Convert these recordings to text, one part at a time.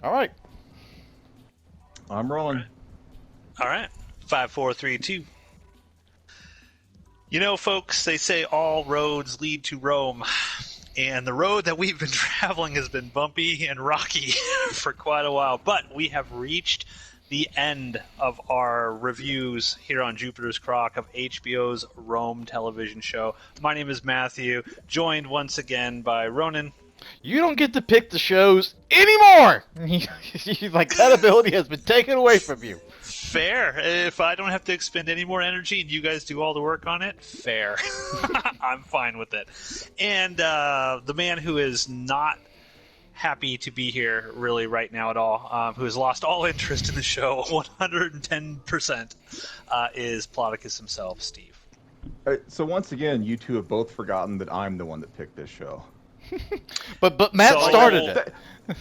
All right. I'm rolling. All right. 5, 4, 3, 2. You know, folks, they say all roads lead to Rome. And the road that we've been traveling has been bumpy and rocky for quite a while. But we have reached the end of our reviews here on Jupiter's Croc of HBO's Rome television show. My name is Matthew, joined once again by Ronan. You don't get to pick the shows anymore! Like, that ability has been taken away from you. Fair. If I don't have to expend any more energy and you guys do all the work on it, fair. I'm fine with it. And the man who is not happy to be here really right now at all, who has lost all interest in the show 110%, is Plodicus himself, Steve. So once again, you two have both forgotten that I'm the one that picked this show. But Matt started it.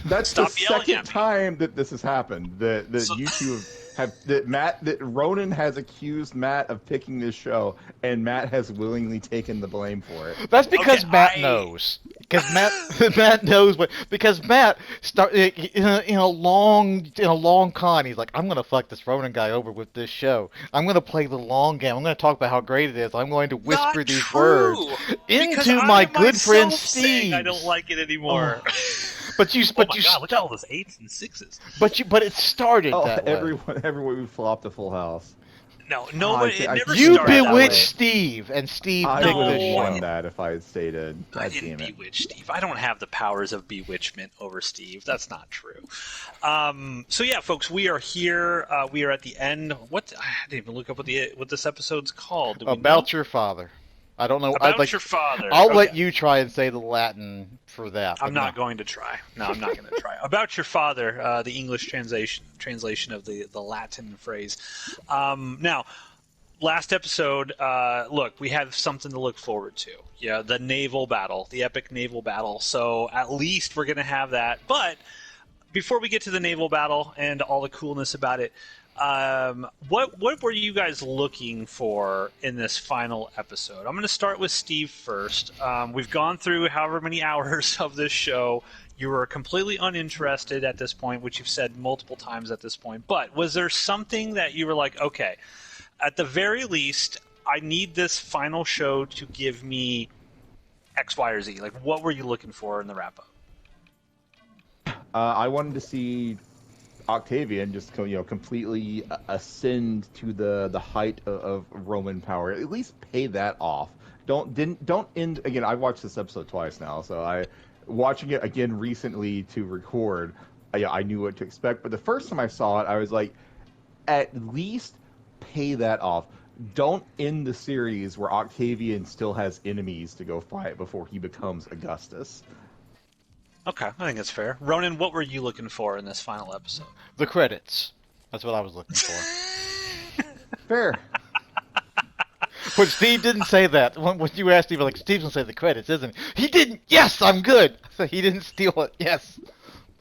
That's Stop the yelling second at me. time that this has happened. That you two that Ronan has accused Matt of picking this show, and Matt has willingly taken the blame for it. That's because Okay, Matt knows. Because Matt knows what. Because Matt in a long con. He's like, I'm gonna fuck this Ronan guy over with this show. I'm gonna play the long game. I'm gonna talk about how great it is. I'm going to whisper Not these true, words because into I my am good friend myself saying Steve. I don't like it anymore. But you, Oh but my you, god! Look at all those 8s and 6s. but it started Oh, that way. everyone, we flopped a full house. No, nobody. I It never You started that bewitched way. Steve, and Steve I picked would this have show. won that if I had stated. I God didn't damn it. bewitch Steve. I don't have the powers of bewitchment over Steve. That's not true. So yeah, folks, we are here. We are at the end. What? I didn't even look up what this episode's called. Do we About know? your father. I don't know. About your father. I'll let Okay. you try and say the Latin for that. I'm but not no. going to try. No, I'm not going to try. About your father, the English translation of the Latin phrase. Now, last episode, look, we have something to look forward to. Yeah, the naval battle, the epic naval battle. So at least we're going to have that. But before we get to the naval battle and all the coolness about it, what were you guys looking for in this final episode? I'm going to start with Steve first. We've gone through however many hours of this show. You were completely uninterested at this point, which you've said multiple times at this point. But was there something that you were like, okay, at the very least, I need this final show to give me X, Y, or Z? Like, what were you looking for in the wrap-up? I wanted to see Octavian just completely ascend to the height of Roman power. At least pay that off. Don't end again. I watched this episode twice now, so watching it again recently to record. I knew what to expect, but the first time I saw it, I was like, at least pay that off. Don't end the series where Octavian still has enemies to go fight before he becomes Augustus. Okay, I think that's fair. Ronan, what were you looking for in this final episode? The credits. That's what I was looking for. Fair. But Steve didn't say that. When you asked Steve, like, Steve's gonna say the credits, isn't he? He didn't. Yes, I'm good. So he didn't steal it. Yes.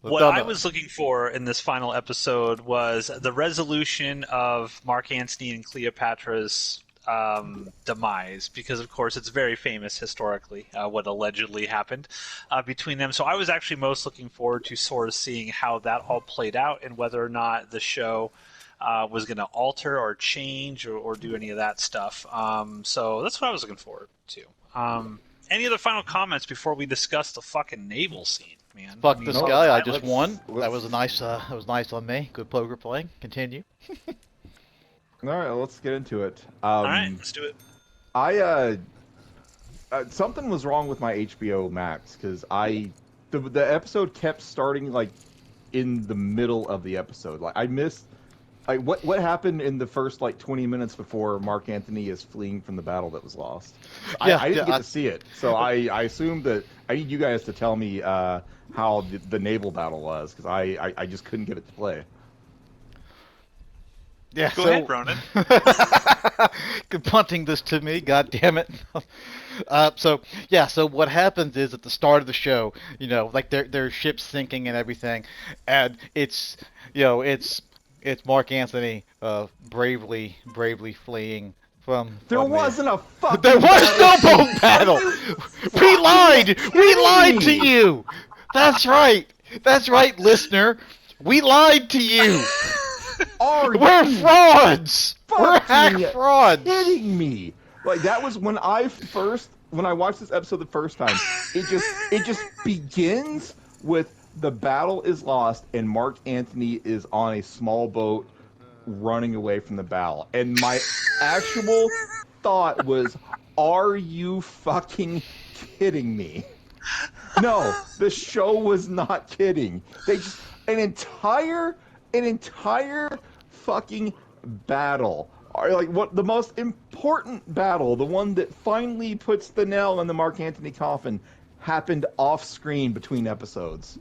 What I was looking for in this final episode was the resolution of Mark Antony and Cleopatra's demise, because of course it's very famous historically what allegedly happened between them. So I was actually most looking forward to sort of seeing how that all played out and whether or not the show was going to alter or change or do any of that stuff. So that's what I was looking forward to. Any other final comments before we discuss the fucking naval scene, man? Fuck this guy. I just won. let's- That was a nice. That was nice on me. Good poker playing. Continue. All right, let's get into it. All right, let's do it. Something was wrong with my HBO Max because the episode kept starting like in the middle of the episode. Like I missed. Like what happened in the first like 20 minutes before Mark Antony is fleeing from the battle that was lost? I didn't get to see it, so I assumed that I need you guys to tell me how the naval battle was because I just couldn't get it to play. Yeah. Go ahead, Ronan. Punting this to me. God damn it. So what happens is at the start of the show, like their ship's sinking and everything, and it's Mark Antony bravely fleeing from. There wasn't a fucking. There was no boat battle. We lied. We lied to you. That's right, listener. We lied to you. Are We're you frauds. We're hack fucking frauds. kidding me? Like that was when I watched this episode the first time. It just begins with the battle is lost and Mark Antony is on a small boat running away from the battle. And my actual thought was, are you fucking kidding me? No, the show was not kidding. They just an entire fucking battle. Or like what the most important battle, the one that finally puts the nail in the Mark Antony coffin, happened off screen between episodes.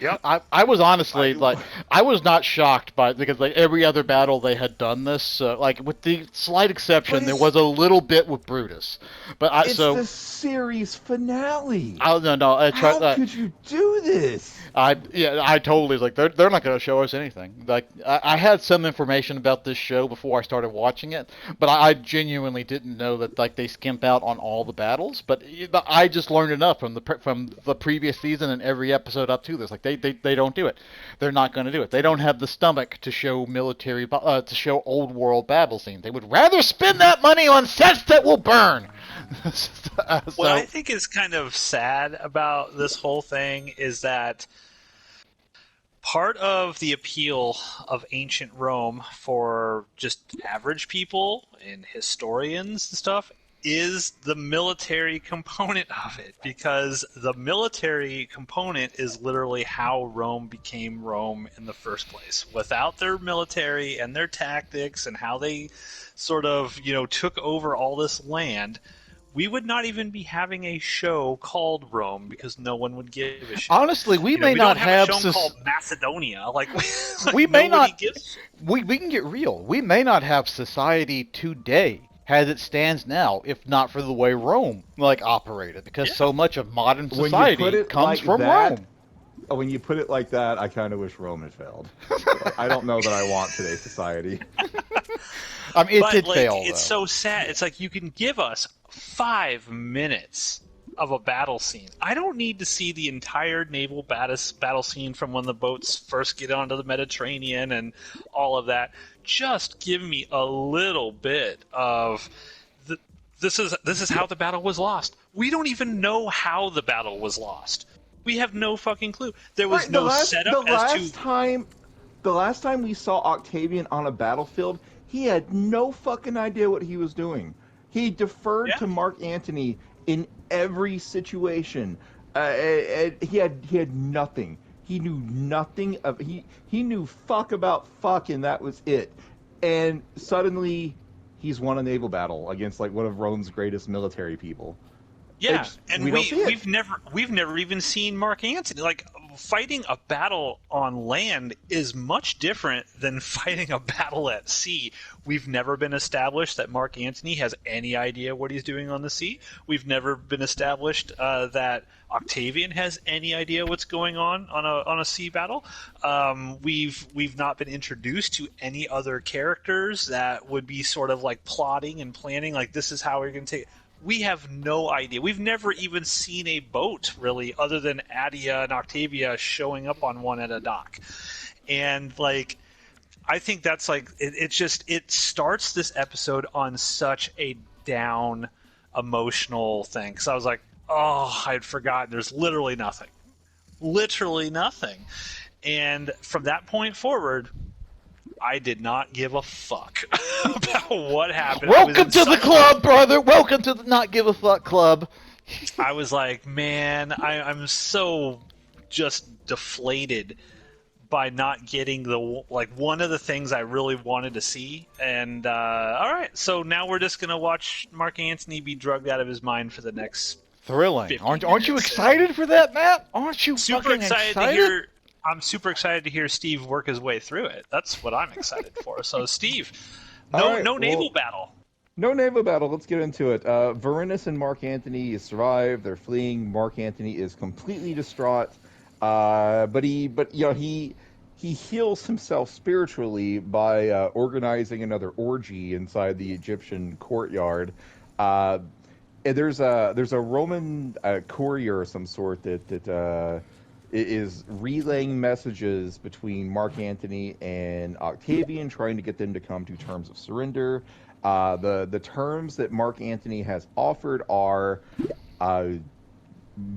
Yep. I was honestly like I was not shocked by it because like every other battle they had done this like with the slight exception there was a little bit with Brutus, but It's the series finale. I no I tried How could you do this? I totally was like they're not going to show us anything. Like I had some information about this show before I started watching it, but I genuinely didn't know that like they skimp out on all the battles. But I just learned enough from the previous season and every episode up to this. Like they don't do it. They're not going to do it. They don't have the stomach to show to show old world battle scenes. They would rather spend that money on sets that will burn. What I think is kind of sad about this whole thing is that part of the appeal of ancient Rome for just average people and historians and stuff is the military component of it, because the military component is literally how Rome became Rome in the first place. Without their military and their tactics and how they sort of, took over all this land, we would not even be having a show called Rome because no one would give a shit. Honestly, we may not have a show called Macedonia. We may not. Gives... We can get real. We may not have society today as it stands now, if not for the way Rome operated, because so much of modern society comes from Rome. When you put it like that, I kind of wish Rome had failed. I don't know that I want today's society. It did fail. It's so sad. It's like you can give us 5 minutes of a battle scene. I don't need to see the entire naval battle scene from when the boats first get onto the Mediterranean and all of that. Just give me a little bit of this is how the battle was lost. We don't even know how the battle was lost. We have no fucking clue. There was no setup as to... The last time we saw Octavian on a battlefield, he had no fucking idea what he was doing. He deferred to Mark Antony in every situation. He had nothing. He knew nothing of he knew fuck about fuck, and that was it. And suddenly, he's won a naval battle against one of Rome's greatest military people. Yeah, and we've never even seen Mark Antony. Fighting a battle on land is much different than fighting a battle at sea. We've never been established that Mark Antony has any idea what he's doing on the sea. We've never been established that Octavian has any idea what's going on a sea battle. We've not been introduced to any other characters that would be sort of plotting and planning. This is how we're going to take. We have no idea. We've never even seen a boat, really, other than Adia and Octavia showing up on one at a dock. And, I think that's, it starts this episode on such a down, emotional thing. Because I was like, oh, I'd forgotten. There's literally nothing. Literally nothing. And from that point forward... I did not give a fuck about what happened. Welcome to the club, brother. Welcome to the not give a fuck club. I was like, man, I'm so just deflated by not getting the one of the things I really wanted to see. And all right, so now we're just gonna watch Mark Antony be drugged out of his mind for the next. Thrilling. Aren't you excited for that, Matt? Aren't you super fucking excited to hear? I'm super excied to hear Steve work his way through it. That's what I'm excited for. So, Steve, no naval battle. No naval battle. Let's get into it. Varinus and Mark Antony survive. They're fleeing. Mark Antony is completely distraught. But he heals himself spiritually by organizing another orgy inside the Egyptian courtyard. And there's a Roman courier of some sort that is relaying messages between Mark Antony and Octavian, trying to get them to come to terms of surrender. The terms that Mark Antony has offered are, uh,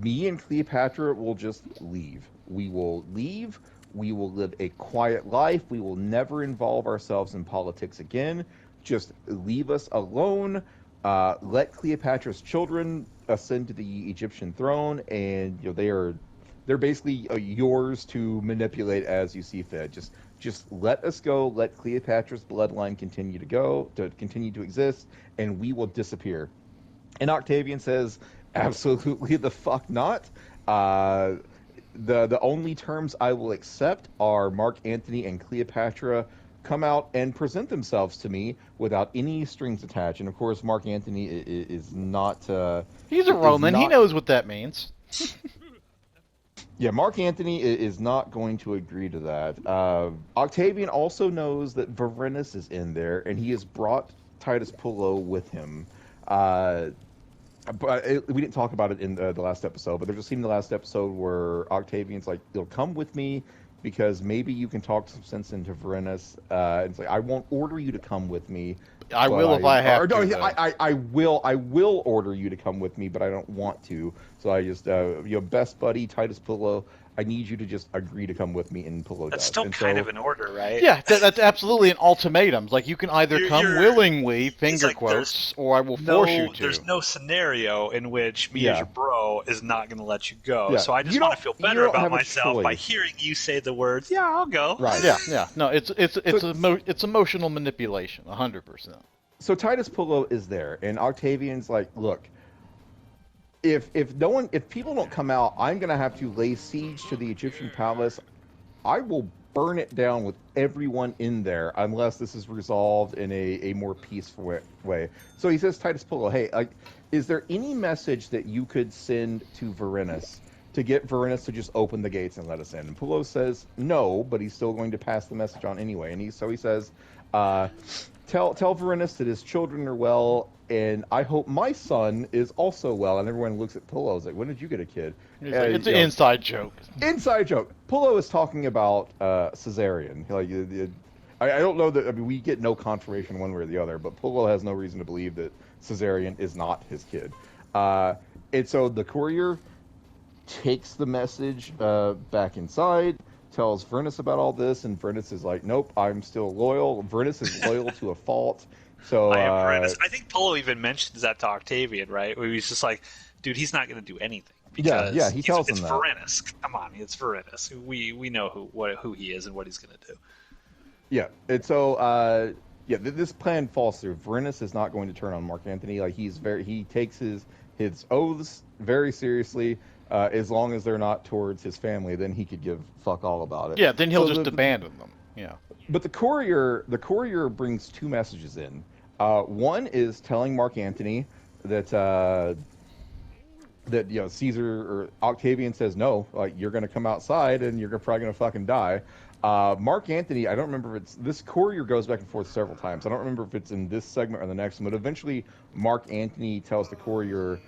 me and Cleopatra will just leave. We will leave. We will live a quiet life. We will never involve ourselves in politics again. Just leave us alone. Let Cleopatra's children ascend to the Egyptian throne, and they're basically yours to manipulate as you see fit. Just let us go. Let Cleopatra's bloodline continue to exist, and we will disappear. And Octavian says, absolutely the fuck not. Uh, the only terms I will accept are Mark Antony and Cleopatra come out and present themselves to me without any strings attached. And of course, Mark Antony is not. He's a Is Roman. He not. knows what that means. Yeah, Mark Antony is not going to agree to that. Octavian also knows that Varenus is in there, and he has brought Titus Pullo with him. Uh, we didn't talk about it in the last episode, but there's a scene in the last episode where Octavian's like, "You'll come with me because maybe you can talk some sense into Varenus." And it's like, "I won't order you to come with me. I But will if I have or, no, to. Though. I will order you to come with me, but I don't want to. So I just, best buddy Titus Pillow, I need you to just agree to come with me, and Pillow That's does. still And kind so, of an order, right? Yeah, that's absolutely an ultimatum. Like, you can either come You're willingly, it's finger like quotes, or I will force you there's to. no scenario in which me as yeah, your bro is not going to let you go. yeah, So I just want to feel you better don't about have a myself by choice, hearing you say the words. Yeah, I'll go. right? Yeah. No, So, it's emotional manipulation, 100%. so Titus Pillow is there, and Octavian's like, look, if people don't come out, I'm gonna have to lay siege to the Egyptian palace. I will burn it down with everyone in there unless this is resolved in a more peaceful way. So he says, Titus Pullo, hey, is there any message that you could send to Varenus to get Varenus to just open the gates and let us in? And Pullo says no, but he's still going to pass the message on anyway. And he says, uh, tell Varenus that his children are well, and I hope my son is also well. And everyone looks at Pullo, like, when did you get a kid? He's like, it's an inside joke. Inside joke. Pullo is talking about Caesarion. I don't know that. I mean, we get no confirmation one way or the other, but Pullo has no reason to believe that Caesarion is not his kid. And so the courier takes the message back inside, tells Vernus about all this, and Vernus is like, "Nope, I'm still loyal." Vernus is loyal to a fault. So I am horrendous. I think Polo even mentions that to Octavian, right? Where he's just like, dude, he's not going to do anything. Because he tells him it's that. Varenus. Come on, it's Varenus. We know who he is and what he's going to do. Yeah, and so this plan falls through. Varenus is not going to turn on Mark Antony. Like he takes his oaths very seriously. As long as they're not towards his family, then he could give fuck all about it. Yeah, then he'll just abandon them. Yeah. But the courier brings two messages in. One is telling Mark Antony that Caesar or Octavian says no, like you're going to come outside and you're probably going to fucking die. Mark Antony, I don't remember if it's this courier goes back and forth several times. I don't remember if it's in this segment or the next one, but eventually Mark Antony tells the courier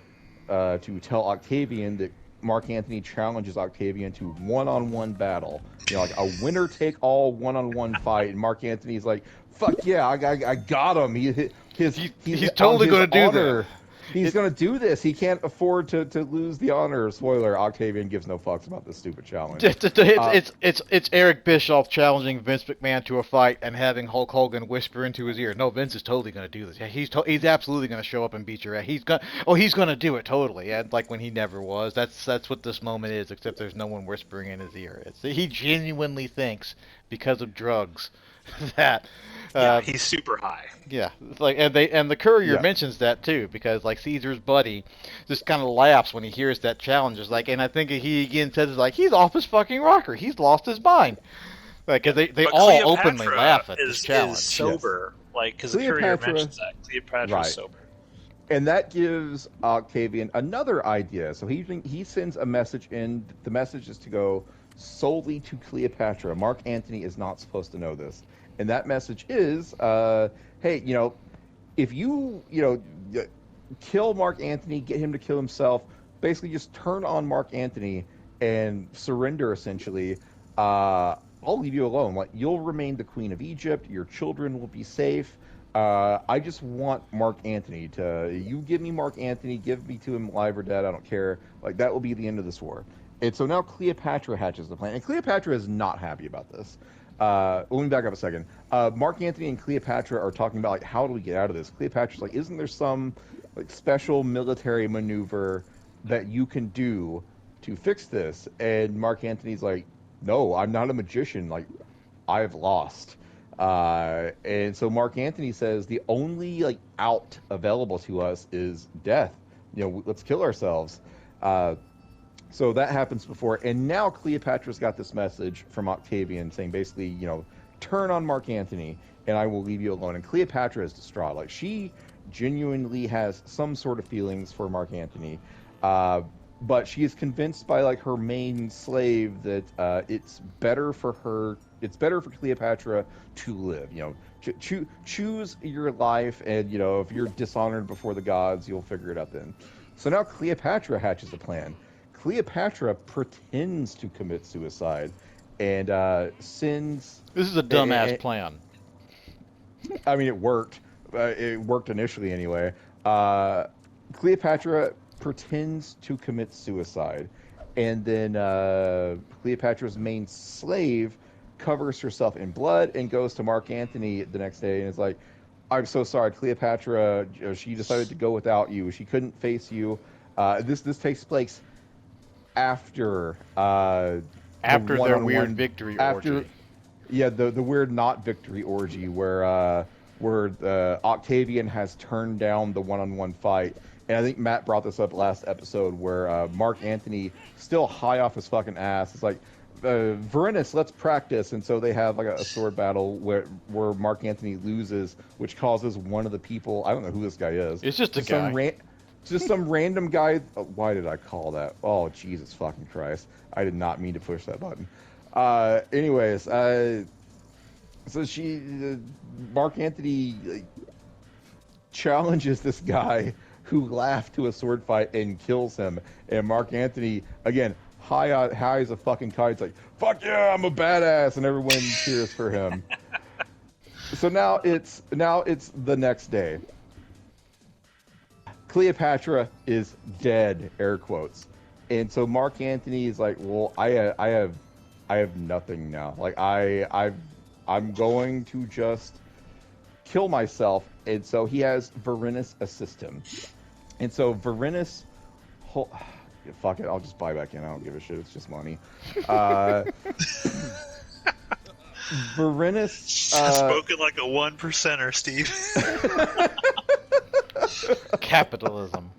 to tell Octavian that Mark Antony challenges Octavian to one-on-one battle. Like a winner-take-all one-on-one fight. And Mark Antony's like, "Fuck yeah, I got him. He's totally going to do that. He's going to do this. He can't afford to lose the honor." Spoiler: Octavian gives no fucks about this stupid challenge. It's Eric Bischoff challenging Vince McMahon to a fight and having Hulk Hogan whisper into his ear, "No, Vince is totally going to do this. Yeah, he's absolutely going to show up and beat your ass. He's going to do it totally." And like when he never was. That's what this moment is. Except there's no one whispering in his ear. He genuinely thinks because of drugs that. He's super high. Yeah, and the courier mentions that too because like Caesar's buddy just kind of laughs when he hears that challenge. It's like, and I think he again says like he's off his fucking rocker. He's lost his mind. Like they all Cleopatra openly laugh at this challenge. Is sober, like because the courier mentions that Cleopatra's sober. And that gives Octavian another idea. So he sends a message in. The message is to go solely to Cleopatra. Mark Antony is not supposed to know this. And that message is, hey, if you kill Mark Antony, get him to kill himself, basically just turn on Mark Antony and surrender essentially, I'll leave you alone. Like, you'll remain the queen of Egypt. Your children will be safe. I just want Mark Antony to. You give me Mark Antony. Give me to him alive or dead. I don't care. Like, that will be the end of this war. And so now Cleopatra hatches the plan, and Cleopatra is not happy about this. Let me back up a second. Mark Antony and Cleopatra are talking about, like, how do we get out of this? Cleopatra's like, isn't there some like special military maneuver that you can do to fix this? And Mark Antony's like, no, I'm not a magician. Like, I've lost. And so Mark Antony says the only like out available to us is death. You know, let's kill ourselves. So that happens before, and now Cleopatra's got this message from Octavian saying basically, you know, turn on Mark Antony, and I will leave you alone. And Cleopatra is distraught. Like, she genuinely has some sort of feelings for Mark Antony, but she is convinced by like her main slave that it's better for Cleopatra to live. You know, choose your life, and you know, if you're dishonored before the gods, you'll figure it out then. So now Cleopatra hatches a plan. Cleopatra pretends to commit suicide and sends. This is a dumbass plan. I mean, it worked. It worked initially, anyway. Cleopatra pretends to commit suicide, and then Cleopatra's main slave covers herself in blood and goes to Mark Antony the next day and is like, "I'm so sorry, Cleopatra. She decided to go without you. She couldn't face you." This takes place after their weird victory orgy. Yeah, the weird not victory orgy where Octavian has turned down the one-on-one fight. And I think Matt brought this up last episode where Mark Antony, still high off his fucking ass, is like, Varinus, let's practice. And so they have like a sword battle where Mark Antony loses, which causes one of the people, I don't know who this guy is. It's just a guy. Just some random guy. Why did I call that? Oh, Jesus fucking Christ. I did not mean to push that button. Anyways, so Mark Antony challenges this guy who laughed to a sword fight and kills him. And Mark Antony, again, high as a fucking kite, it's like, fuck yeah, I'm a badass, and everyone cheers for him. So now it's the next day. Cleopatra is dead, air quotes. And so Mark Antony is like, well, I have nothing now. Like, I'm going to just kill myself. And so he has Varinus assist him. And so Varinus, fuck it, I'll just buy back in. I don't give a shit. It's just money. Varinus spoken like a 1%er, Steve. Capitalism.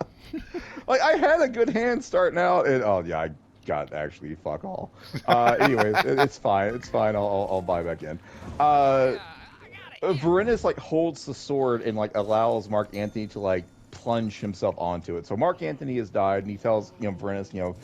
Like, I had a good hand starting out, and oh yeah, I got actually fuck all. Anyways, it's fine. It's fine. I'll buy back in. Varinus like holds the sword and like allows Mark Antony to like plunge himself onto it. So Mark Antony has died, and he tells Varinus,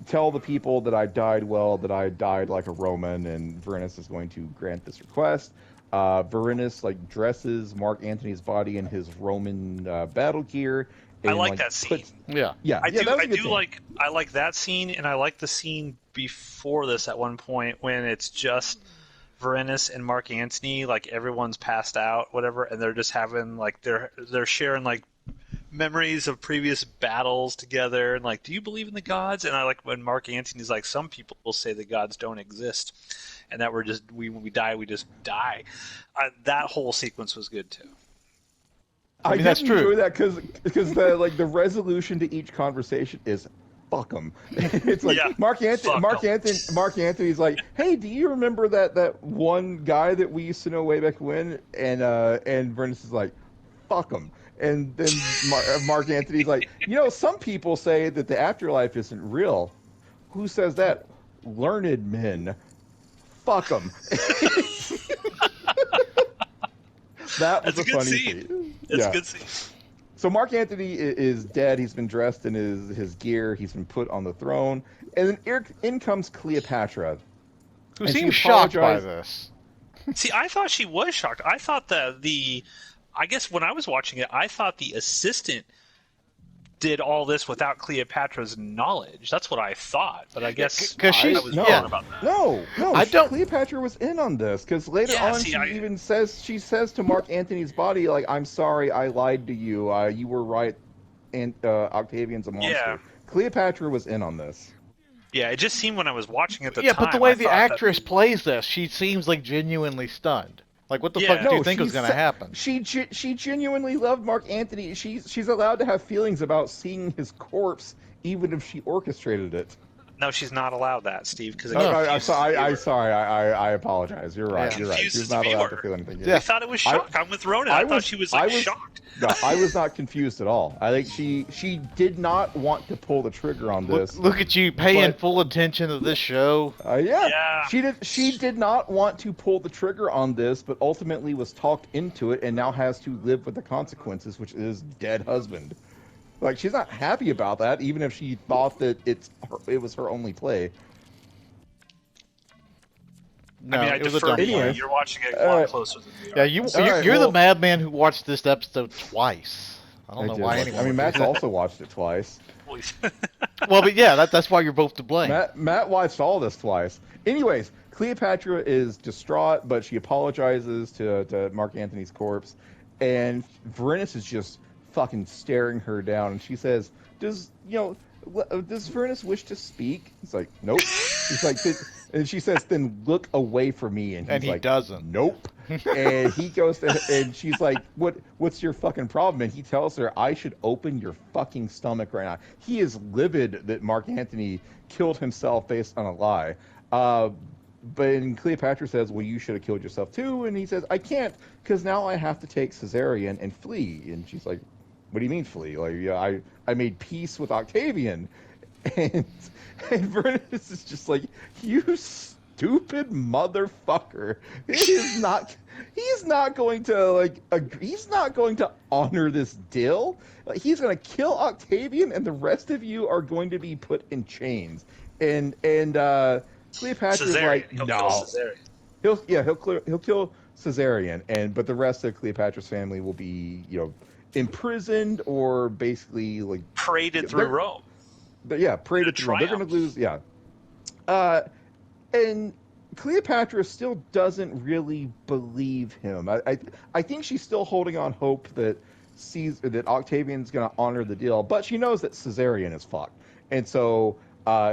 tell the people that I died well, that I died like a Roman, and Varinus is going to grant this request. Varinus like dresses Mark Antony's body in his Roman battle gear. And, I like that scene. Yeah. I like that scene, and I like the scene before this at one point when it's just Varinus and Mark Antony, like everyone's passed out, whatever, and they're just having like they're sharing like memories of previous battles together, and like, do you believe in the gods? And I like when Mark Antony's like, some people will say the gods don't exist, and that when we die, we just die. That whole sequence was good too. I mean, that's true. Enjoy that because the resolution to each conversation is fuck them. It's like, yeah, Mark Antony's like, hey, do you remember that one guy that we used to know way back when? And Varinus is like, fuck him. And then Mark Antony's like, some people say that the afterlife isn't real. Who says that? Learned men. Fuck them. That was a funny scene. It's a good scene. So Mark Antony is dead. He's been dressed in his gear. He's been put on the throne. And then in comes Cleopatra. Who seems shocked by this. See, I thought she was shocked. I thought I guess when I was watching it, I thought the assistant did all this without Cleopatra's knowledge. That's what I thought, but I guess because I she's was no, wrong about that. no. I don't. Cleopatra was in on this because later Yeah, on see, she says to Mark Antony's body, like, "I'm sorry, I lied to you. You were right, and Octavian's a yeah, monster." Cleopatra was in on this. yeah. It just seemed when I was watching at the Yeah, time, but the way I the thought that. actress plays this, she seems like genuinely stunned. Like, what the fuck Yeah, do you No, think was going to happen? she genuinely loved Mark Antony. She's allowed to have feelings about seeing his corpse, even if she orchestrated it. no, she's not allowed that, Steve, because it No. confuses the viewer. Sorry. I apologize. You're right. Yeah. You're right. She was Confuses the not allowed to viewer. feel anything. Yeah. We thought it was shock. I'm with Ronan. I thought she was like shocked. No, I was not confused at all. I think she did not want to pull the trigger on this. Look at you paying but- full attention to this show. Yeah. She did not want to pull the trigger on this, but ultimately was talked into it and now has to live with the consequences, which is dead husband. Like, she's not happy about that, even if she thought that it was her only play. No, I mean, I it was a defer dumb to you. play. Anyway. You're watching it a lot closer than we are. Yeah, you're right, the madman who watched this episode twice. I don't know did why watch- anyone. I mean, would do Matt's that. also watched it twice. Well, but yeah, that's why you're both to blame. Matt watched all this twice. Anyways, Cleopatra is distraught, but she apologizes to Mark Antony's corpse, and Varenus is just fucking staring her down, and she says, "Does Varenus wish to speak?" He's like, "Nope." He's like, and she says, "Then look away from me," and he's he like, doesn't. "Nope." And he goes to, and she's like, "What's your fucking problem?" And he tells her, "I should open your fucking stomach right now." He is livid that Mark Antony killed himself based on a lie. But Cleopatra says, "Well, you should have killed yourself too." And he says, "I can't, because now I have to take Caesarion and flee." And she's like, "What do you mean flee? Like, yeah, I made peace with Octavian." And Varenus is just like, "You stupid motherfucker. He's not going to like agree, he's not going to honor this deal. Like, he's going to kill Octavian, and the rest of you are going to be put in chains." And Cleopatra's like, He'll "No." kill Caesarion. He'll kill Caesarion, but the rest of Cleopatra's family will be, imprisoned or basically like Paraded through Rome. Paraded through Rome. They're going to lose. Yeah. And Cleopatra still doesn't really believe him. I think she's still holding on hope that Octavian's going to honor the deal, but she knows that Caesarion is fucked, and so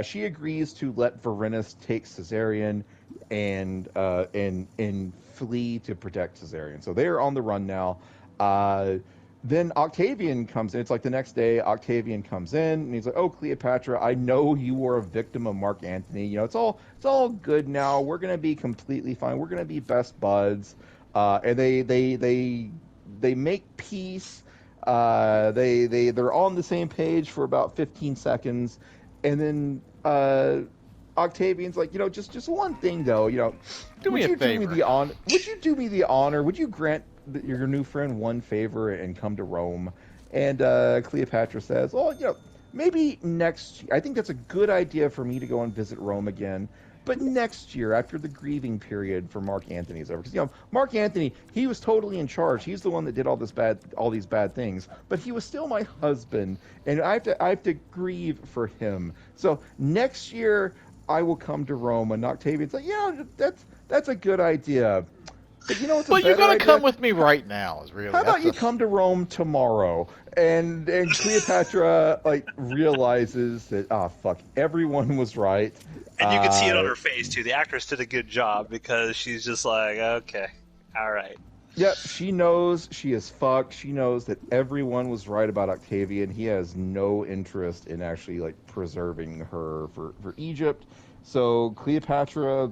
she agrees to let Varenus take Caesarion and flee to protect Caesarion. So they are on the run now. Then Octavian comes in. It's like the next day, Octavian comes in, and he's like, "Oh, Cleopatra, I know you were a victim of Mark Antony. It's all good now. We're gonna be completely fine. We're gonna be best buds." And they make peace. They're on the same page for about 15 seconds, and then Octavian's like, just one thing though, Do me a favor. Would you do me the honor? Would you grant your new friend one favor and come to Rome? And Cleopatra says, "Well, maybe next year. I think that's a good idea for me to go and visit Rome again. But next year, after the grieving period for Mark Antony's over, because Mark Antony, he was totally in charge. He's the one that did all these bad things. But he was still my husband, and I have to grieve for him. So next year, I will come to Rome." And Octavian's like, "Yeah, that's a good idea. But what's a But you're better gonna idea? come with me right now. Is really. How about that's you a- come to Rome tomorrow?" And Cleopatra realizes that, fuck, everyone was right. And you can see it on her face too. The actress did a good job because she's just like, okay, all right. Yep, she knows she is fucked. She knows that everyone was right about Octavian. He has no interest in actually preserving her for Egypt. So Cleopatra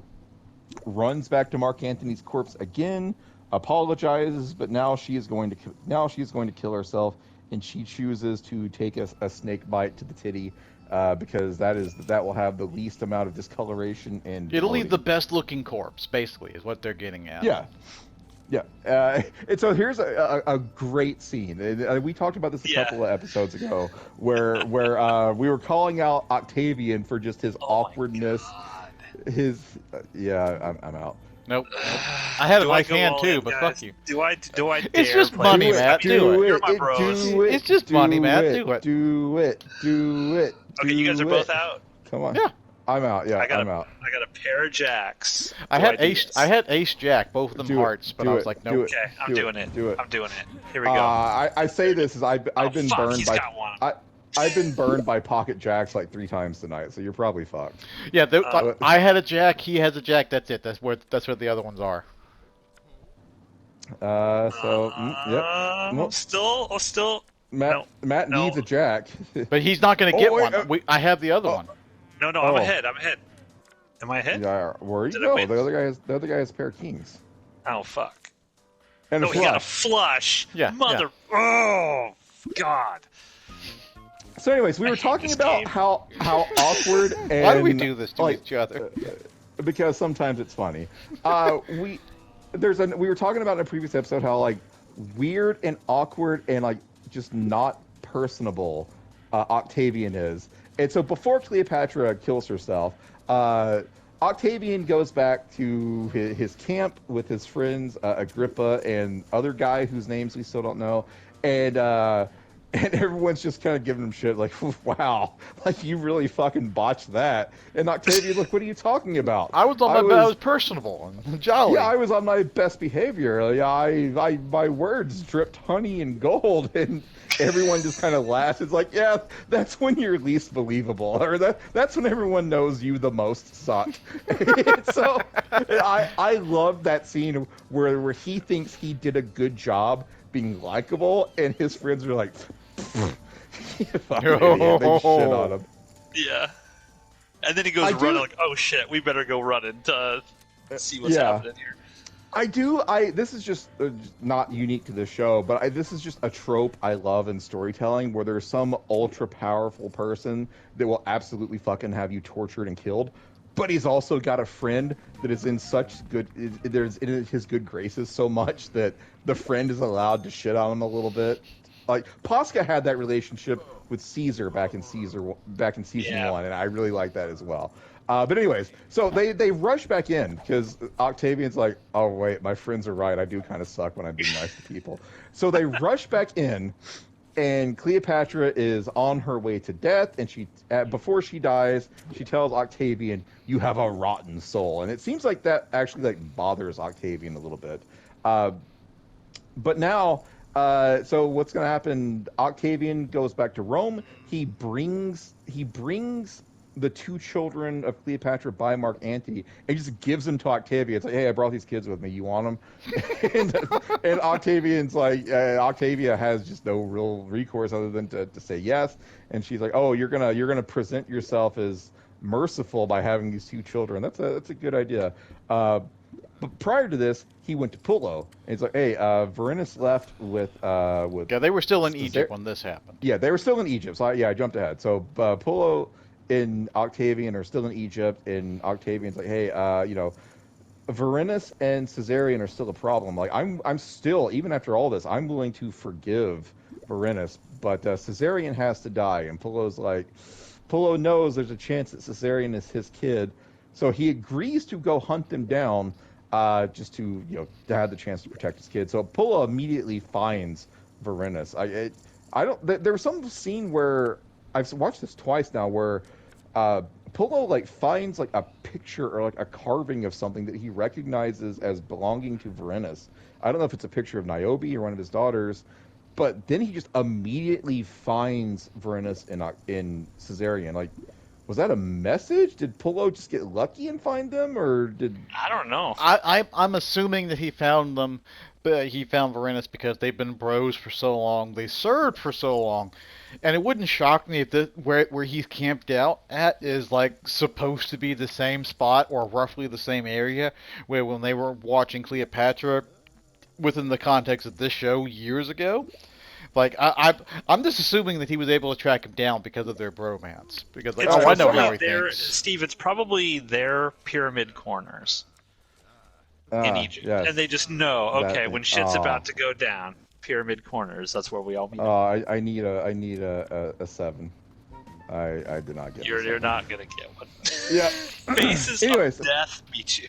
runs back to Mark Antony's corpse again, apologizes, but now she is going to kill herself, and she chooses to take a snake bite to the titty. Because that will have the least amount of discoloration and It'll leave the bloating. best looking corpse, basically, is what they're getting at. Yeah. And so here's a great scene. We talked about this a couple of episodes ago, where we were calling out Octavian for just his awkwardness. I'm out. Nope, nope. I had a Do I nice go hand all too, in, but guys? fuck you. Do I It's dare just play money, these? Matt. Do it. You're my bros. It's just money, Matt. Do it. Do it. Do it. Okay, you guys are Do both it. out. Come on. Yeah. I'm out. Yeah, I got I'm out. a pair of jacks. I Do had do ace. this? I had ace jack, both of them Do it. hearts, but I Do was it. like, Do nope. it. Okay, I'm Do doing it. Do it. I'm doing it. Here we go. I say this as I've been fuck, burned he's by got one. I've been burned by pocket jacks like 3 times tonight, so you're probably fucked. Yeah, Uh, I had a jack. He has a jack. That's it. That's where the other ones are. Yep. Well, still. Matt No, Matt no, needs a jack. But he's not going to Oh, get wait, one. I have the other oh. one. no. I'm Oh. ahead. Am I ahead? Yeah, where you Did I go? win? The other guy has a pair of kings. Oh fuck. And No, a he got a flush. flush. Yeah, Mother. Oh God. So, anyways, we I were hate talking this about game. how awkward and Why do we do this to like, each other? because sometimes it's funny. We were talking about in a previous episode how like weird and awkward and like just not personable Octavian is. And so before Cleopatra kills herself, Octavian goes back to his camp with his friends Agrippa and other guy whose names we still don't know, and everyone's just kind of giving him shit like, wow, like you really fucking botched that. And Octavian, like, what are you talking about? I was on my best. I was personable and jolly. Yeah, I was on my best behavior. Like, my words dripped honey and gold, and everyone just kind of laughs. It's like, yeah, that's when you're least believable, or that's when everyone knows you the most suck. So I love that scene where he thinks he did a good job being likable, and his friends are like, fucking idiot. They shit on him. Yeah. And then he goes running like, oh shit, we better go running to see what's happening here. This is just not unique to the show, but this is just a trope I love in storytelling where there's some ultra powerful person that will absolutely fucking have you tortured and killed, but he's also got a friend that is in there's in his good graces so much that the friend is allowed to shit on him a little bit. Like Posca had that relationship with Caesar back in season 1, and I really like that as well. But anyways, so they rush back in because Octavian's like, oh wait, my friends are right. I do kind of suck when I'm being nice to people. So they rush back in, and Cleopatra is on her way to death, and she before she dies, she tells Octavian, "You have a rotten soul," and it seems like that actually like bothers Octavian a little bit. But now. So what's going to happen? Octavian goes back to Rome. He brings the 2 children of Cleopatra by Mark Antony and just gives them to Octavia. It's like, hey, I brought these kids with me. You want them? and Octavian's like, Octavia has just no real recourse other than to say yes. And she's like, oh, you're gonna present yourself as merciful by having these 2 children. That's a good idea. But prior to this, he went to Pullo, and he's like, "Hey, Varenus left with." Yeah, they were still in Egypt when this happened. Yeah, they were still in Egypt. So I jumped ahead. So Pullo and Octavian are still in Egypt, and Octavian's like, "Hey, Varenus and Caesarion are still a problem. Like, I'm still, even after all this, I'm willing to forgive Varenus, but Caesarion has to die." And Pullo's like, Pullo knows there's a chance that Caesarion is his kid, so he agrees to go hunt them down. Just to to have the chance to protect his kid. So Pullo immediately finds Varenus. I don't. There was some scene where I've watched this twice now, where Pullo like finds like a picture or like a carving of something that he recognizes as belonging to Varenus. I don't know if it's a picture of Niobe or one of his daughters, but then he just immediately finds Varenus in Caesarion. Like, was that a message? Did Pullo just get lucky and find them, or did... I don't know. I'm assuming that he found them, but he found Varenus because they've been bros for so long, they served for so long, and it wouldn't shock me if where he's camped out at is like supposed to be the same spot or roughly the same area where when they were watching Cleopatra within the context of this show years ago. Like I'm just assuming that he was able to track him down because of their bromance. Because like, I know how he thinks. Steve, it's probably their pyramid corners in Egypt, yes. and they just know. Okay, That- when shit's about to go down, pyramid corners. That's where we all meet. I need a 7. I did not get. You're not gonna get one. Yeah. Faces Anyways. of death meet you.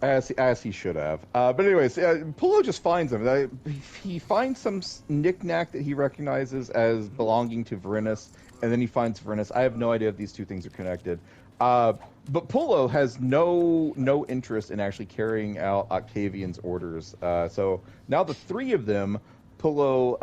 As he should have. But anyways, Pullo just finds him. He finds some knickknack that he recognizes as belonging to Verinus, and then he finds Verinus. I have no idea if these two things are connected. But Pullo has no interest in actually carrying out Octavian's orders. So now the three of them, Pullo,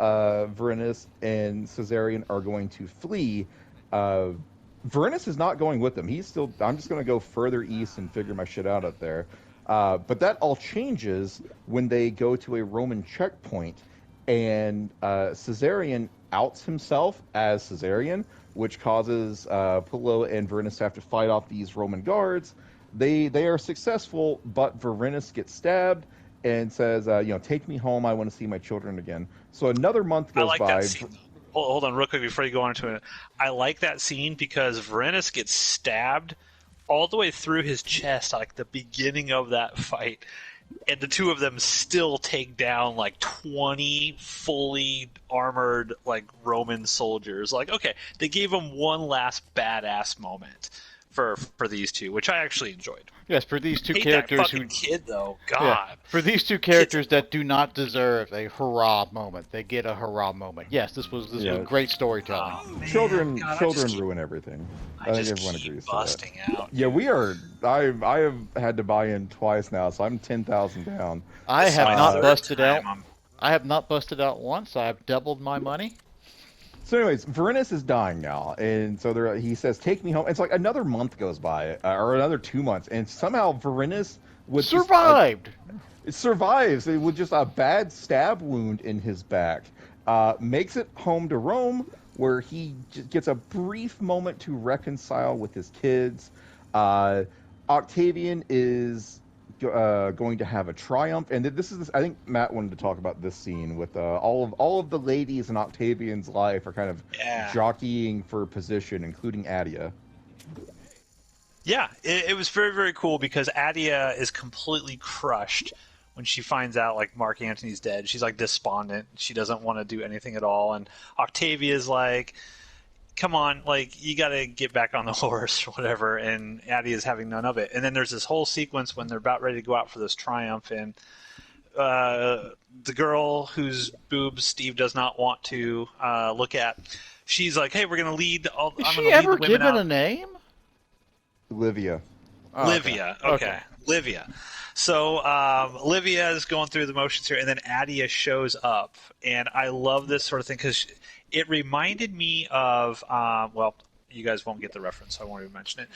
Verinus, and Caesarion, are going to flee. Verinus is not going with them. He's still. I'm just going to go further east and figure my shit out up there. But that all changes when they go to a Roman checkpoint, and Caesarion outs himself as Caesarion, which causes Pullo and Verinus to have to fight off these Roman guards. They are successful, but Verinus gets stabbed and says, take me home. I want to see my children again. So another month goes I like by. that scene. Hold on real quick before you go on to it. I like that scene because Verinus gets stabbed all the way through his chest, like the beginning of that fight, and the two of them still take down like 20 fully armored like Roman soldiers. Like, okay, they gave him one last badass moment for these two, which I actually enjoyed. Yes, for these two Hate characters that fucking kid though, God. Yeah, for these two characters that do not deserve a hurrah moment, they get a hurrah moment. Yes, this was great storytelling. Oh, man. Children God, ruin everything. I think just everyone keep agrees busting to that. out. Yeah, we are. I have had to buy in twice now, so I'm 10,000 down. I have not busted out. I'm... I have not busted out once. I've doubled my money. So, anyways, Verinus is dying now, and so he says, "Take me home." It's like another month goes by, or another 2 months, and somehow Verinus survived. It survives with just a bad stab wound in his back. Makes it home to Rome, where he gets a brief moment to reconcile with his kids. Octavian is going to have a triumph, and I think Matt wanted to talk about this scene with all of the ladies in Octavian's life are kind of jockeying for position, including Adia. Yeah, it was very, very cool because Adia is completely crushed when she finds out like Mark Antony's dead. She's like despondent. She doesn't want to do anything at all. And Octavia's like, come on, like you got to get back on the horse or whatever. And Adia's having none of it. And then there's this whole sequence when they're about ready to go out for this triumph. And the girl whose boobs Steve does not want to look at, she's like, hey, we're going to lead. Is she ever given a name? Livia. Oh, Livia. Okay. Livia. So Livia is going through the motions here, and then Adia shows up. And I love this sort of thing because it reminded me of, you guys won't get the reference, so I won't even mention it.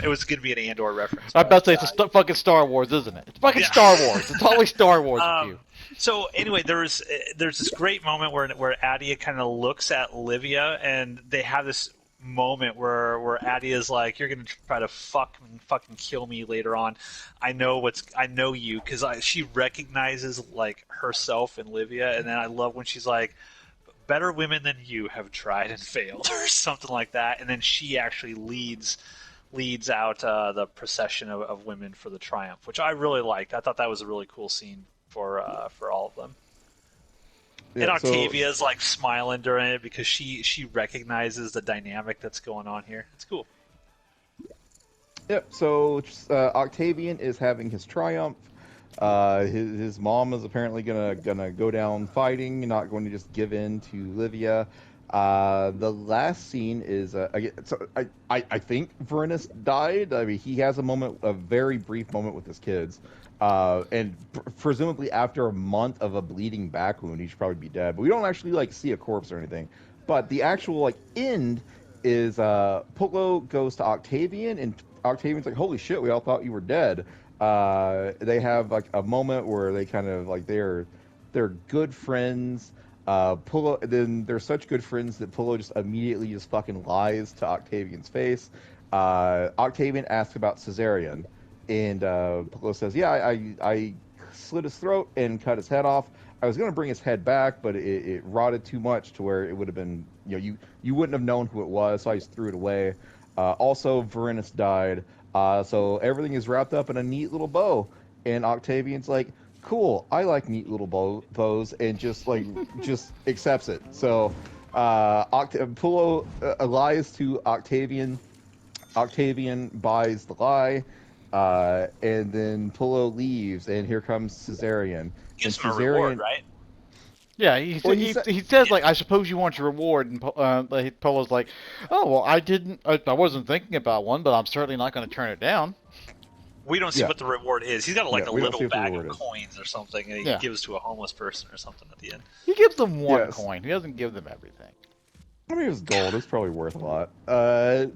It was going to be an Andor reference. I'm about to say it's fucking Star Wars, isn't it? It's fucking Star Wars. It's always Star Wars with you. So anyway, there's this great moment where Adia kind of looks at Livia, and they have this moment where Adia's like, you're gonna try to fucking kill me later on. I know you because she recognizes like herself in Livia, and then I love when she's like, better women than you have tried and failed or something like that, and then she actually leads out the procession of women for the triumph, which I really liked. I thought that was a really cool scene for all of them. Yeah, and Octavia's like smiling during it because she recognizes the dynamic that's going on here. It's cool. Yep. So Octavian is having his triumph. His mom is apparently gonna go down fighting, not going to just give in to Livia. The last scene is I think Verinus died. I mean, he has a very brief moment with his kids. And presumably after a month of a bleeding back wound, he should probably be dead. But we don't actually see a corpse or anything. But the actual end is Pullo goes to Octavian, and Octavian's like, "Holy shit, we all thought you were dead." They have a moment where they kind of they're good friends. Pullo, then they're such good friends that Pullo just immediately fucking lies to Octavian's face. Octavian asks about Caesarion. And Pullo says, yeah, I slit his throat and cut his head off. I was going to bring his head back, but it rotted too much to where it would have been, you wouldn't have known who it was, so I just threw it away. Also, Verinus died, so everything is wrapped up in a neat little bow. And Octavian's like, cool, I like neat little bows, and just accepts it. So Pullo lies to Octavian. Octavian buys the lie, And then Pullo leaves, and here comes Caesarion. And Gives him a reward, Caesarion, right? Yeah, well, he says Yeah. like, I suppose you want your reward, and Polo's like, oh well, I wasn't thinking about one, but I'm certainly not going to turn it down. We don't see yeah, what the reward is. He's got yeah, like a we don't see little what the bag reward of is. coins or something that he Yeah, gives to a homeless person or something at the end. he gives them one Yes. coin. He doesn't give them everything. I mean, it was gold. It's probably worth a lot.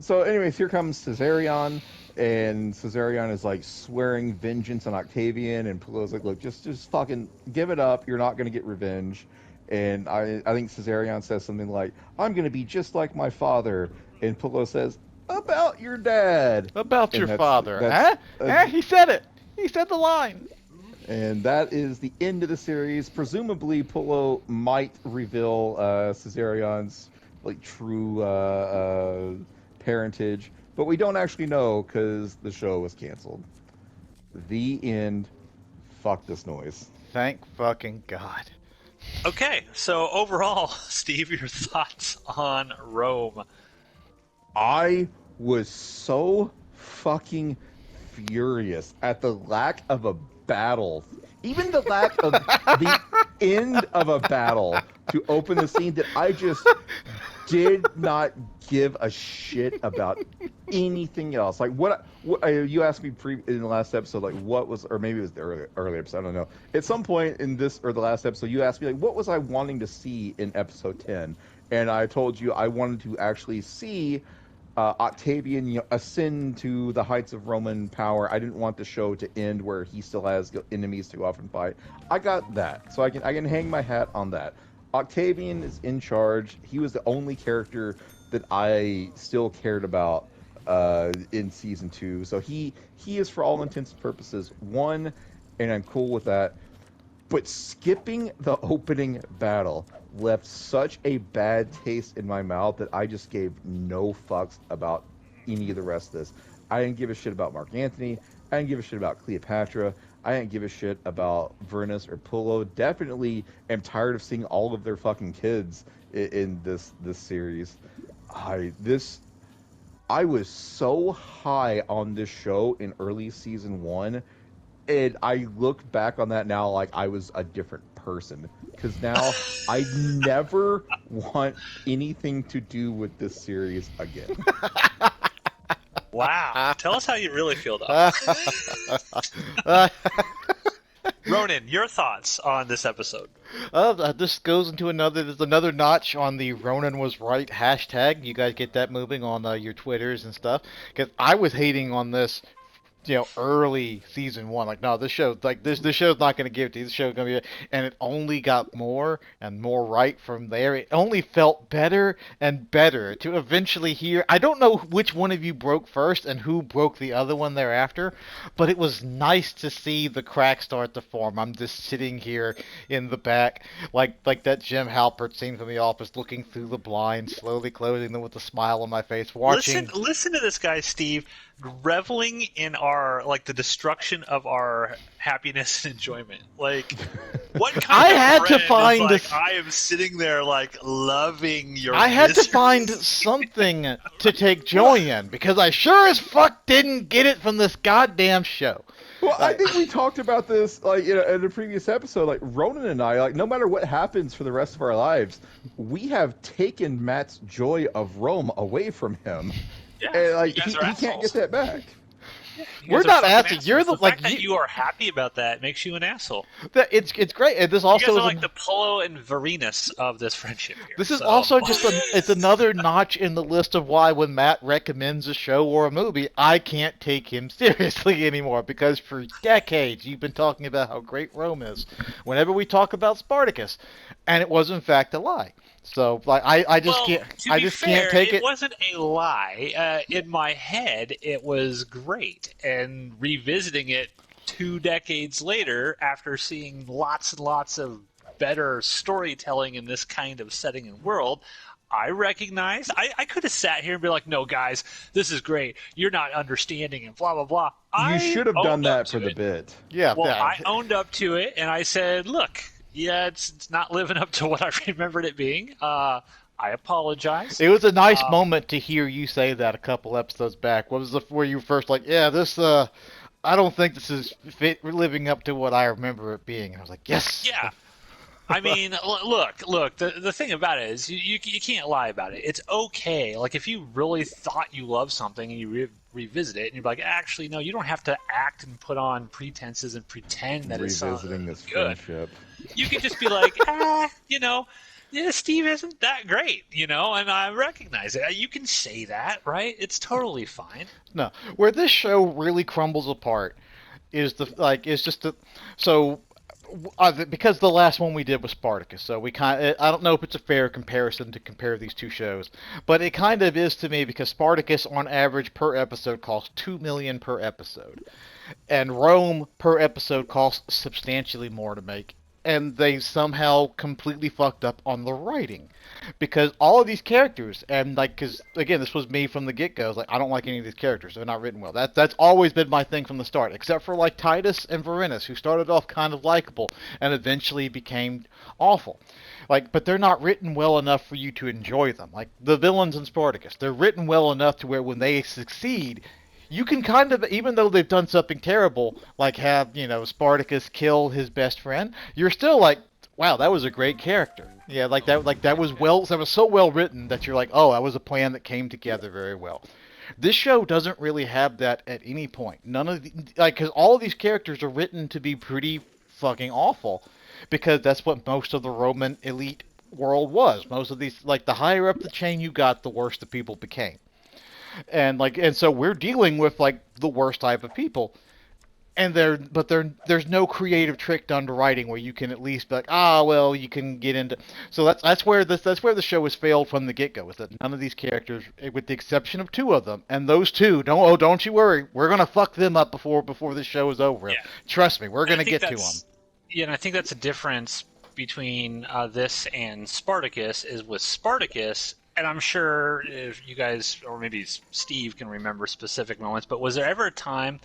So, anyways, here comes Caesarion, and Caesarion is like swearing vengeance on Octavian, and Pullo's like, "Look, just fucking give it up. You're not gonna get revenge." And I think Caesarion says something like, "I'm gonna be just like my father," and Pullo says, "About your dad," About and your father, that's huh? Eh? He said it. He said the line. and that is the end of the series. Presumably, Pullo might reveal Caesarion's like true parentage, but we don't actually know because the show was canceled. The end. Fuck this noise. Thank fucking God. Okay, so overall, Steve, your thoughts on Rome? I was so fucking furious at the lack of a battle. Even the lack of the end of a battle to open the scene that I just did not give a shit about anything else. Like you asked me in the last episode, like what was, or maybe it was the early episode, I don't know. At some point in this or the last episode, you asked me like, what was I wanting to see in episode 10? And I told you I wanted to actually see Octavian, ascend to the heights of Roman power. I didn't want the show to end where he still has enemies to go off and fight. I got that, so I can hang my hat on that. Octavian is in charge. He was the only character that I still cared about in season 2. So he is for all intents and purposes one, and I'm cool with that. But skipping the opening battle left such a bad taste in my mouth that I just gave no fucks about any of the rest of this. I didn't give a shit about Mark Antony. I didn't give a shit about Cleopatra. I didn't give a shit about Vernus or Pullo. Definitely am tired of seeing all of their fucking kids in this series. I was so high on this show in early season 1, and I look back on that now like I was a different person, because now I never want anything to do with this series again. Wow, tell us how you really feel, Doc. Ronan, your thoughts on this episode? This goes into there's another notch on the Ronan was right hashtag. You guys get that moving on your Twitters and stuff. Because I was hating on this, early season 1. Like, no, this show, like this show's not going to give it to you. This show's going to be, and it only got more and more right from there. It only felt better and better to eventually hear. I don't know which one of you broke first and who broke the other one thereafter, but it was nice to see the crack start to form. I'm just sitting here in the back, like that Jim Halpert scene from The Office, looking through the blinds, slowly closing them with a smile on my face, watching. Listen to this guy, Steve, reveling in our like the destruction of our happiness and enjoyment. Like, what kind I of had to friend find is like, this. I am sitting there like loving your I had to misery. find something to take joy in, because I sure as fuck didn't get it from this goddamn show. Well, I think we talked about this like in a previous episode. Like Ronan and I, like no matter what happens for the rest of our lives, we have taken Matt's joy of Rome away from him, Yeah, and like you guys he are can't get assholes. that back. You We're guys are not fucking asking. You're assholes. the fact that you are happy about that makes you an asshole. It's great. And this You also guys are is like the Polo and Varenus of this friendship here. this is so. also just it's another notch in the list of why when Matt recommends a show or a movie, I can't take him seriously anymore, because for decades you've been talking about how great Rome is whenever we talk about Spartacus, and it was in fact a lie. So like I just Well, can't to I be just fair, can't take it it. wasn't a lie. In my head, it was great. And revisiting it 2 decades later, after seeing lots and lots of better storytelling in this kind of setting and world, I recognize I could have sat here and be like, no, guys, this is great. You're not understanding and blah, blah, blah. You I should have done owned up that for to the it. bit. Yeah, Well, yeah. I owned up to it, and I said, look, yeah, it's not living up to what I remembered it being. I apologize. It was a nice Um, moment to hear you say that a couple episodes back. What was the where you were first like, yeah, this I don't think this is living up to what I remember it being. And I was like, yes. yeah, I mean, look. The thing about it is, you can't lie about it. It's okay. Like if you really thought you loved something and you revisit it, and you're like, actually, no, you don't have to act and put on pretenses and pretend that it's Revisiting this good. friendship. You can just be like, yeah, Steve isn't that great, and I recognize it. You can say that, right? It's totally fine. No, where this show really crumbles apart is is just the so because the last one we did was Spartacus, so I don't know if it's a fair comparison to compare these two shows, but it kind of is to me because Spartacus on average per episode costs 2 million per episode, and Rome per episode costs substantially more to make. And they somehow completely fucked up on the writing, because all of these characters and because again this was me from the get go. Like I don't like any of these characters; they're not written well. That's always been my thing from the start, except for like Titus and Varenus, who started off kind of likable and eventually became awful. But they're not written well enough for you to enjoy them. Like the villains in Spartacus, they're written well enough to where when they succeed, you can kind of, even though they've done something terrible, like have, Spartacus kill his best friend, you're still like, wow, that was a great character. Yeah, that was so well written that you're like, oh, that was a plan that came together very well. This show doesn't really have that at any point. None of because all of these characters are written to be pretty fucking awful, because that's what most of the Roman elite world was. Most of these, like the higher up the chain you got, the worse the people became. And so we're dealing with like the worst type of people, and there's no creative trick done to writing where you can at least be like, well, you can get into. So that's where the show has failed from the get go, is that none of these characters, with the exception of two of them, and those two, don't you worry, we're gonna fuck them up before this show is over. Yeah. Trust me, we're And I gonna think get to them. that's Yeah, and I think that's a difference between this and Spartacus. Is with Spartacus, and I'm sure if you guys or maybe Steve can remember specific moments, but was there ever a time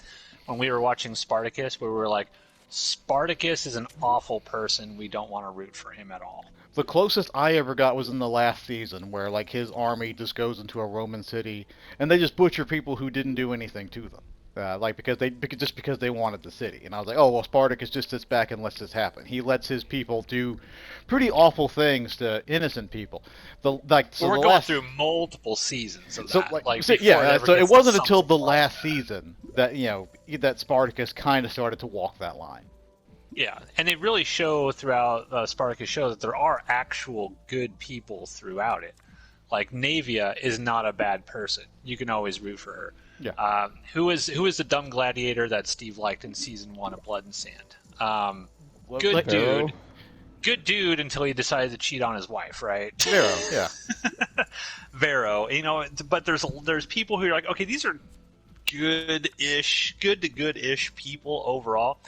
when we were watching Spartacus where we were like, Spartacus is an awful person, we don't want to root for him at all? The closest I ever got was in the last season, where like his army just goes into a Roman city and they just butcher people who didn't do anything to them, because they wanted the city. And I was like, oh well, Spartacus just sits back and lets this happen. He lets his people do pretty awful things to innocent people. We're going through multiple seasons of that. So it wasn't until the last season that that Spartacus kind of started to walk that line. Yeah, and it really showed throughout Spartacus show that there are actual good people throughout it. Like Navia is not a bad person. You can always root for her. Yeah. Who is the dumb gladiator that Steve liked in season 1 of Blood and Sand? Good dude. Good dude until he decided to cheat on his wife, right? Vero, yeah. Vero, but there's people who are like, okay, these are good to good-ish people overall.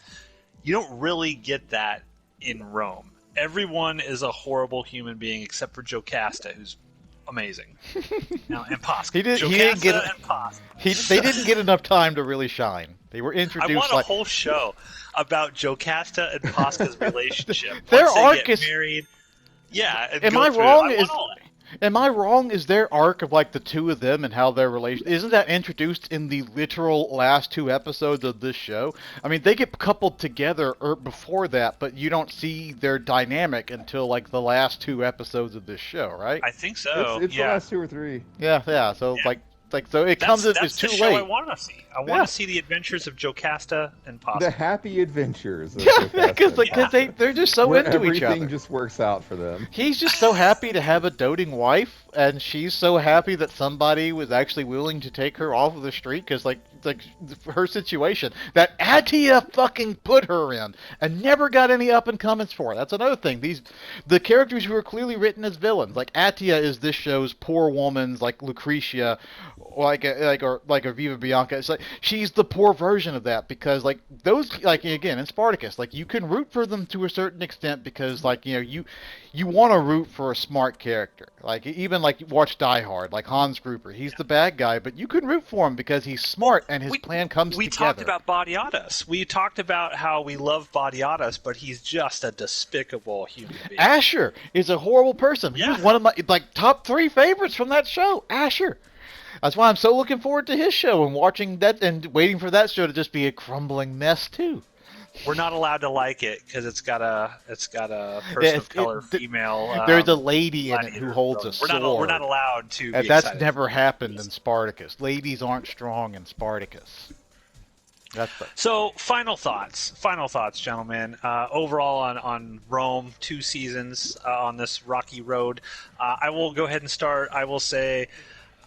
You don't really get that in Rome. Everyone is a horrible human being except for Jocasta, who's amazing. And Pasca. They didn't get enough time to really shine. They were introduced. I want a whole show about Jocasta and Pasca's relationship. Their Once they arc get is married. Yeah. Am I wrong? Am I wrong? Is their arc of like the two of them and how their relation isn't that introduced in the literal last two episodes of this show? I mean, they get coupled together before that, but you don't see their dynamic until like the last two episodes of this show, right? I think so. It's the last two or three. Yeah. So so it comes. It's too late. I want to see. I want to see the adventures of Jocasta and Pasca. The happy adventures. Because they're just so into each other. Everything just works out for them. He's just so happy to have a doting wife, and she's so happy that somebody was actually willing to take her off of the street, because like her situation that Attia fucking put her in and never got any up and comings for. That's another thing. The characters who are clearly written as villains, like Attia is this show's poor woman's like Lucretia, like a Viva Bianca. It's like she's the poor version of that because like those like again in Spartacus, like you can root for them to a certain extent because like you want to root for a smart character. Like even like watch Die Hard, like Hans Gruber, he's the bad guy, but you can root for him because he's Well, smart and his plan comes we talked together. about Badiatas. We talked about how we love Badiatas, but he's just a despicable human being. Asher is a horrible person. He was Yeah. one of my like top 3 favorites from that show. Asher. That's why I'm so looking forward to his show and watching that and waiting for that show to just be a crumbling mess too. We're not allowed to like it because it's got a Yeah, person of color female. there's a lady in it gladiator who holds a villain. sword. We're not allowed to. And Be that's excited. never happened in Spartacus. Ladies aren't strong in Spartacus. That's the, So, final thoughts, gentlemen. Overall, on Rome, 2 seasons on this rocky road. I will go ahead and start. I will say,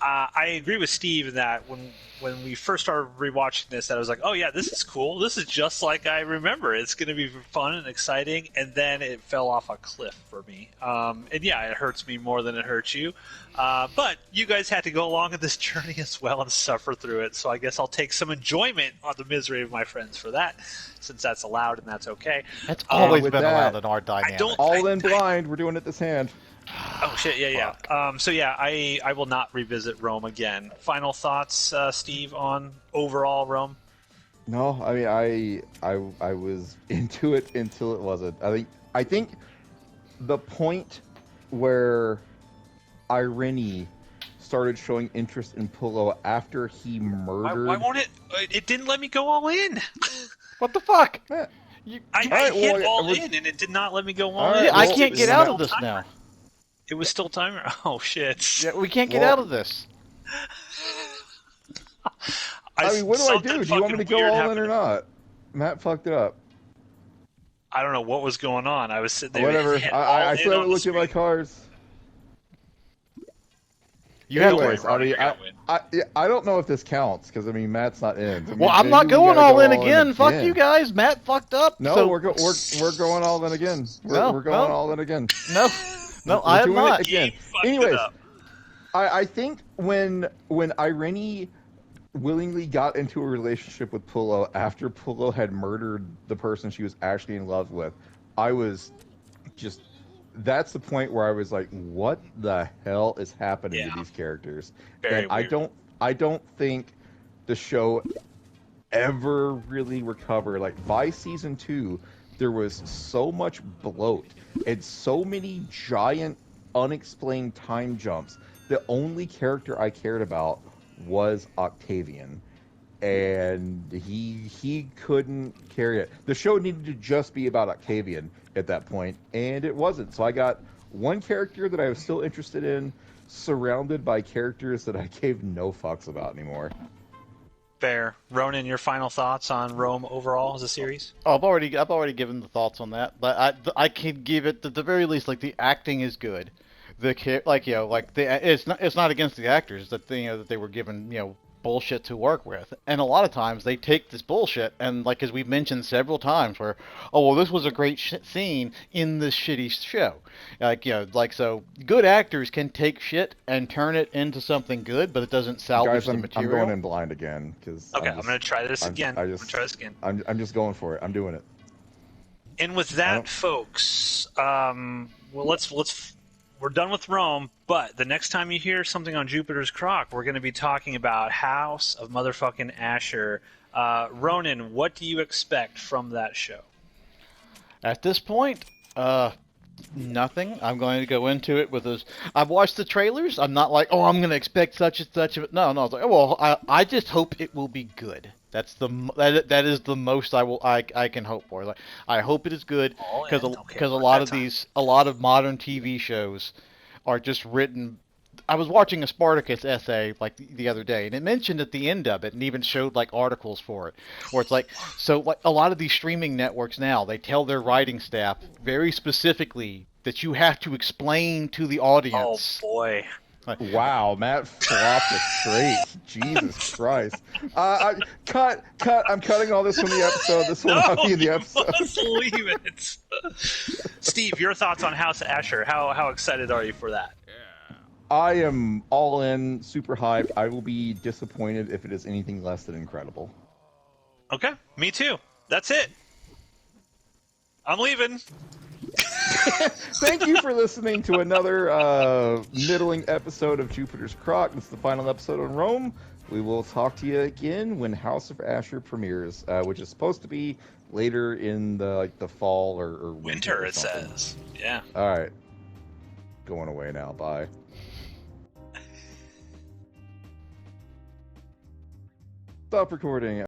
I agree with Steve in that when we first started rewatching this, that I was like, oh yeah, this is cool. This is just like I remember. It's going to be fun and exciting. And then it fell off a cliff for me. And yeah, it hurts me more than it hurts you. But you guys had to go along on this journey as well and suffer through it. So I guess I'll take some enjoyment on the misery of my friends for that, since that's allowed and that's okay. that's always with been that, allowed in our dynamic. don't- All in blind. We're doing it this hand. Oh shit! Yeah. So yeah, I will not revisit Rome again. Final thoughts, Steve, on overall Rome. No, I mean I was into it until it wasn't. I think the point where Irene started showing interest in Pullo after he murdered. Why won't it? It didn't let me go all in. What the fuck? Eh, I Alright, hit well, all we're- in, and it did not let me go all Alright, in. Yeah, I well, can't It get was out still of this timer. now. It was still timer. Oh shit! Yeah, we can't get Well- out of this. I mean, what do I something do? Do you want me to fucking go weird all in or happened. not? Matt fucked it up. I don't know what was going on. I was sitting there. Whatever. hit all I in still on haven't the looked at my screen. cards. You have Anyways, to. I mean, You gotta win. I don't know if this counts because I mean Matt's not in. I mean, Well, I'm maybe not we going gotta all go in again. Fuck you again. guys. Matt fucked up. No, so, we're going all in again. No, We're going no. all in again. no, no. We're I am doing not. it again. He fucked it Anyways, up. I think when Irene willingly got into a relationship with Pullo after Pullo had murdered the person she was actually in love with, I was just that's the point where I was like, what the hell is happening Yeah. to these characters? Very and weird. I don't think the show ever really recovered. Like by season 2, there was so much bloat and so many giant unexplained time jumps. The only character I cared about was Octavian, and he couldn't carry it. The show needed to just be about Octavian at that point, and it wasn't. So I got one character that I was still interested in, surrounded by characters that I gave no fucks about anymore. Fair. Ronan, your final thoughts on Rome overall as a series? Oh, I've already given the thoughts on that, but I can give it at the very least like the acting is good. It's not against the actors that that they were given bullshit to work with, and a lot of times they take this bullshit and like as we've mentioned several times where this was a great scene in this shitty show, so good actors can take shit and turn it into something good, but it doesn't salvage Guys, the I'm material. going in blind again because Okay, I'm going to try this again. I'm just going for it. I'm doing it. And with that, folks, we're done with Rome, but the next time you hear something on Jupiter's Croc, we're going to be talking about House of Motherfucking Asher. Ronan, what do you expect from that show? At this point, nothing. I'm going to go into it with this. I've watched the trailers. I'm not like, I'm going to expect such and such of it. No. It's like, I just hope it will be good. That is the most I can hope for. Like, I hope it is good because a lot of modern TV shows are just written. I was watching a Spartacus essay like the other day, and it mentioned at the end of it, and even showed like articles for it, where it's like a lot of these streaming networks now they tell their writing staff very specifically that you have to explain to the Oh audience. boy. Wow, Matt flopped it straight. Jesus Christ. Cut. I'm cutting all this from the episode. This will not be in the episode. Let's leave it. Steve, your thoughts on House of Asher? How excited are you for that? I am all in, super hyped. I will be disappointed if it is anything less than incredible. Okay, me too. That's it. I'm leaving. Thank you for listening to another middling episode of Jupiter's Croc. This is the final episode on Rome. We will talk to you again when House of Asher premieres, which is supposed to be later in the fall or winter Winter, or it something. says. Yeah. All right, going away now. Bye. Stop recording.